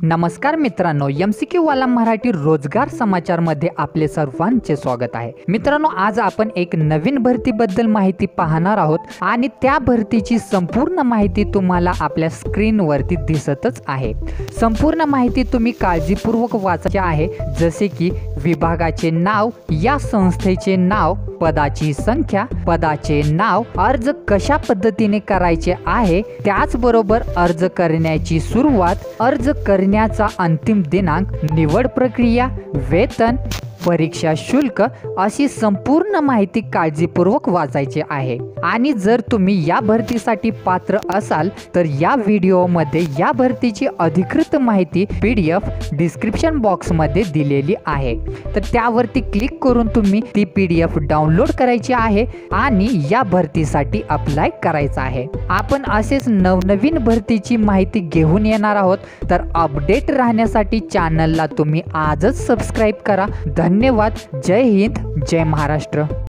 नमस्कार मित्रांनो, MCQ वाला मराठी रोजगार समाचार मध्ये आपले सर्वांचे स्वागत आहे। मित्रांनो, आज आपण एक नवीन भरतीबद्दल माहिती पाहणार आहोत आणि त्या भरतीची संपूर्ण माहिती तुम्हाला आपल्या स्क्रीनवरती दिसतच आहे। संपूर्ण माहिती तुम्ही काळजीपूर्वक वाचायची आहे, जसे की विभागाचे नाव, या संस्थेचे नाव, पदाची संख्या, पदाचे नाव, अर्ज कशा पद्धतीने करायचे आहे, त्याचबरोबर अर्ज करण्याची सुरुवात, अर्ज करण्याचा अंतिम दिनांक, निवड प्रक्रिया, वेतन, परीक्षा शुल्क अशी संपूर्ण माहिती काळजीपूर्वक वाचायची आहे। आणि जर तुम्ही या भरतीसाठी पात्र असाल तर या व्हिडिओमध्ये या भरतीची अधिकृत माहिती PDF डिस्क्रिप्शन बॉक्स मध्ये दिलेली आहे, तर त्यावरती क्लिक करून तुम्ही ती PDF डाउनलोड करायची आहे आणि या भरतीसाठी अप्लाय करायचा आहे। आपण असेच नवनवीन भरतीची माहिती घेऊन येणार आहोत, तर अपडेट राहण्यासाठी चॅनलला तुम्ही आजच सबस्क्राइब करा। धन्यवाद। जय हिंद, जय महाराष्ट्र।